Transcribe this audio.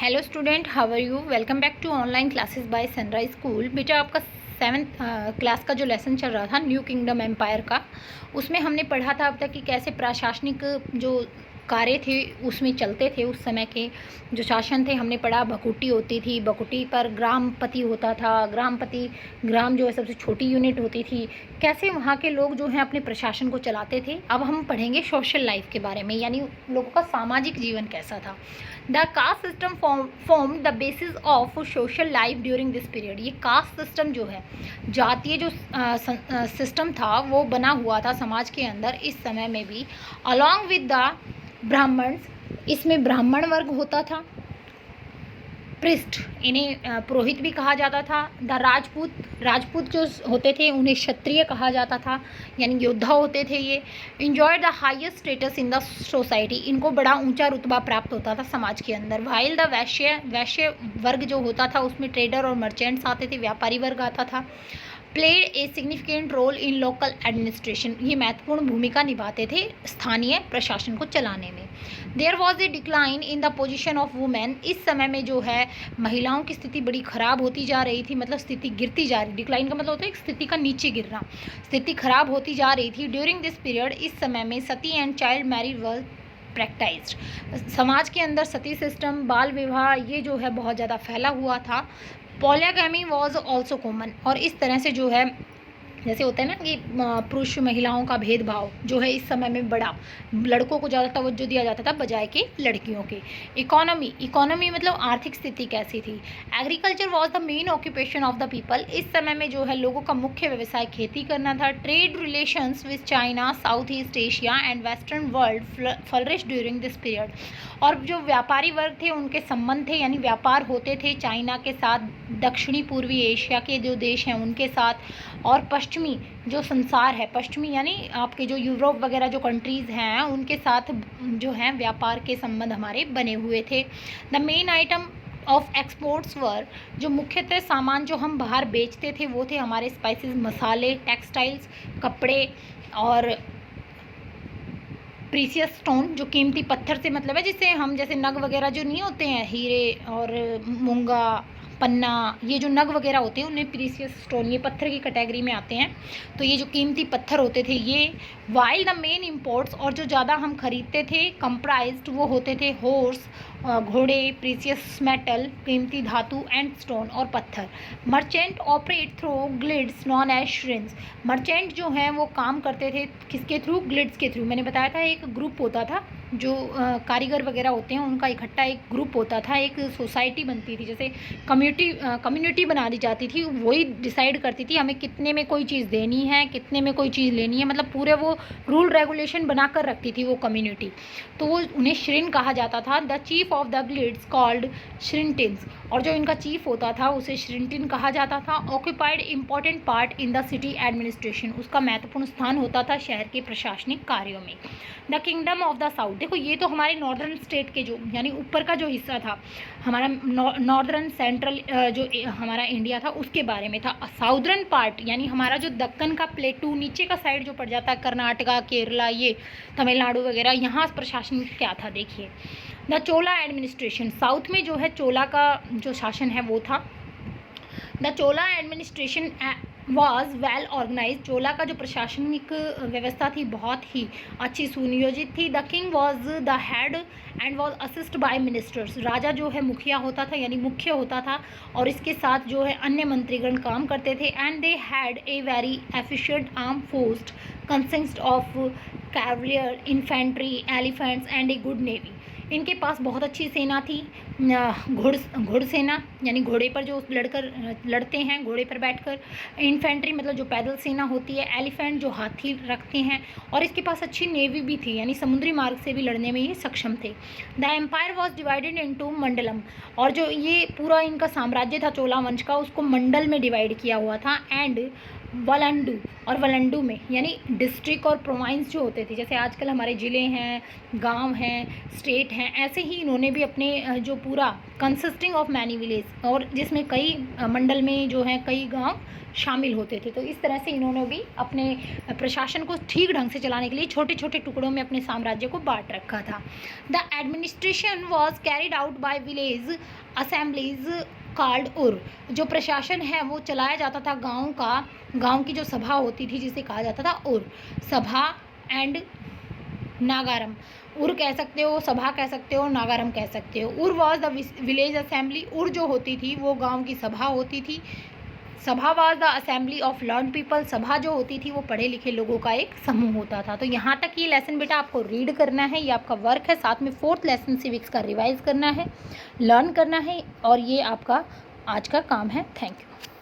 Hello student, how are you. Welcome back to online classes by Sunrise School. बेटा, आपका 7th class का जो lesson चल रहा था न्यू किंगडम एम्पायर का, उसमें हमने पढ़ा था अब तक कि कैसे प्रशासनिक जो कार्य थे उसमें चलते थे। उस समय के जो शासन थे हमने पढ़ा, भकुटी होती थी, भकुटी पर ग्रामपति होता था। ग्राम जो है सबसे छोटी यूनिट होती थी। कैसे वहाँ के लोग जो हैं अपने प्रशासन को चलाते थे। अब हम पढ़ेंगे सोशल लाइफ के बारे में, यानी लोगों का सामाजिक जीवन कैसा था। The caste system form the basis of social life during this period. ये कास्ट सिस्टम जो है, जातीय जो सिस्टम था वो बना हुआ था समाज के अंदर इस समय में भी। अलॉन्ग विद द ब्राह्मण्स, इसमें ब्राह्मण वर्ग होता था। पृष्ठ, इन्हें पुरोहित भी कहा जाता था। द राजपूत जो होते थे उन्हें क्षत्रिय कहा जाता था, यानी योद्धा होते थे ये। Enjoy the highest status in the society, इनको बड़ा ऊंचा रुतबा प्राप्त होता था समाज के अंदर। वाइल द वैश्य वर्ग जो होता था उसमें ट्रेडर और मर्चेंट्स आते थे, व्यापारी वर्ग आता था। Played a significant role in local administration, ये महत्वपूर्ण भूमिका निभाते थे स्थानीय प्रशासन को चलाने में। There was a decline in the position of women, इस समय में जो है महिलाओं की स्थिति बड़ी खराब होती जा रही थी, मतलब स्थिति गिरती जा रही। डिक्लाइन का मतलब होता है एक स्थिति का नीचे गिरना, स्थिति खराब होती जा रही थी। ड्यूरिंग दिस पीरियड, इस समय में सती एंड चाइल्ड मैरिज वर प्रैक्टाइज्ड, समाज के अंदर सती सिस्टम, बाल विवाह, ये जो है बहुत ज़्यादा फैला हुआ था। पॉलीगैमी वॉज ऑल्सो कॉमन, और इस तरह से जो है जैसे होता है ना कि पुरुष महिलाओं का भेदभाव जो है इस समय में बड़ा, लड़कों को ज़्यादा तवज्जो दिया जाता था बजाय के लड़कियों के। इकोनॉमी मतलब आर्थिक स्थिति कैसी थी। Agriculture was the main occupation of the people, इस समय में जो है लोगों का मुख्य व्यवसाय खेती करना था। Trade relations with China, south east Asia and western world flourish during this period, और जो व्यापारी वर्ग थे उनके संबंध थे, यानी व्यापार होते थे चाइना के साथ, दक्षिणी पूर्वी एशिया के जो देश हैं उनके साथ, और पश्चिमी जो संसार है, पश्चिमी यानी आपके जो यूरोप वगैरह जो कंट्रीज़ हैं उनके साथ जो हैं व्यापार के संबंध हमारे बने हुए थे। The main item of exports वर, जो मुख्यतः सामान जो हम बाहर बेचते थे वो थे हमारे स्पाइसेस, मसाले, टेक्सटाइल्स, कपड़े, और प्रीसियस स्टोन जो कीमती पत्थर से मतलब है, जिससे हम जैसे नग वगैरह जो नहीं होते हैं, हीरे और मूंगा, पन्ना, ये जो नग वगैरह होते हैं उन्हें प्रीसियस स्टोन, ये पत्थर की कैटेगरी में आते हैं। तो ये जो कीमती पत्थर होते थे ये। वाइल द मेन इम्पोर्ट्स, और जो ज़्यादा हम खरीदते थे, कंप्राइज्ड, वो होते थे हॉर्स, घोड़े, प्रीसियस मेटल, कीमती धातु, एंड स्टोन और पत्थर। Merchant operate through guilds known as श्रिंस, मर्चेंट जो हैं वो काम करते थे किसके थ्रू, ग्लिड्स के थ्रू। मैंने बताया था एक ग्रुप होता था जो कारीगर वगैरह होते हैं उनका इकट्ठा एक ग्रुप होता था, एक सोसाइटी बनती थी, जैसे कम्युनिटी बना दी जाती थी, वही डिसाइड करती थी हमें कितने में कोई चीज़ देनी है, कितने में कोई चीज़ लेनी है, मतलब पूरे वो रूल रेगुलेशन बना कर रखती थी वो कम्युनिटी। तो वो उन्हें श्रिन कहा जाता था। The chief of the guilds called श्रिंटिन्स, और जो इनका चीफ होता था उसे श्रिंटिन कहा जाता था। Occupied important part in the city administration, उसका महत्वपूर्ण स्थान होता था शहर के प्रशासनिक कार्यों में। The kingdom of the south, देखो ये तो हमारे नॉर्दर्न स्टेट के जो यानी ऊपर का जो हिस्सा था हमारा नॉर्दर्न सेंट्रल जो हमारा इंडिया था उसके बारे में था। साउदर्न पार्ट यानी हमारा जो दक्कन का प्लेटू नीचे का साइड जो पड़ जाता है, कर्नाटका, केरला, ये तमिलनाडु वगैरह, यहाँ प्रशासन क्या था देखिए। द चोला एडमिनिस्ट्रेशन, साउथ में जो है चोला का जो शासन है वो था। The Chola administration was well organise, Chola का जो प्रशासनिक व्यवस्था थी बहुत ही अच्छी सुनियोजित थी। The king was the head and was assist by ministers, राजा जो है मुखिया होता था यानी मुख्य होता था, और इसके साथ जो है अन्य मंत्रीगण काम करते थे। And they had a very efficient arm force consist of Cavalier, infantry, elephants and a good navy, इनके पास बहुत अच्छी सेना थी। घुड़सेना यानी घोड़े पर जो लड़ते हैं घोड़े पर बैठकर, इन्फेंट्री मतलब जो पैदल सेना होती है, एलिफेंट जो हाथी रखते हैं, और इसके पास अच्छी नेवी भी थी यानी समुद्री मार्ग से भी लड़ने में ये सक्षम थे। The empire was divided into mandalam, और जो ये पूरा इनका साम्राज्य था चोला वंश का उसको मंडल में डिवाइड किया हुआ था। एंड वलंडू और वलंडू में यानी डिस्ट्रिक्ट और प्रोविंस जो होते थे, जैसे आजकल हमारे ज़िले हैं, गांव हैं, स्टेट हैं, ऐसे ही इन्होंने भी अपने जो पूरा कंसिस्टिंग ऑफ मैनी विलेज और जिसमें कई मंडल में जो है कई गांव शामिल होते थे। तो इस तरह से इन्होंने भी अपने प्रशासन को ठीक ढंग से चलाने के लिए छोटे छोटे टुकड़ों में अपने साम्राज्य को बांट रखा था। The administration was carried out by village assemblies called उर। जो प्रशासन है वो चलाया जाता था गांव की जो सभा होती थी जिसे कहा जाता था उर सभा एंड नागारम। उर कह सकते हो, सभा कह सकते हो, नागारम कह सकते हो। उर वॉज द विलेज असेंबली। उर जो होती थी वो गांव की सभा होती थी। सभा was the assembly of learn people. सभा जो होती थी वो पढ़े लिखे लोगों का एक समूह होता था। तो यहाँ तक ये लेसन बेटा आपको रीड करना है, ये आपका वर्क है। साथ में 4th लेसन सिविक्स का रिवाइज करना है, लर्न करना है और ये आपका आज का काम है। Thank you.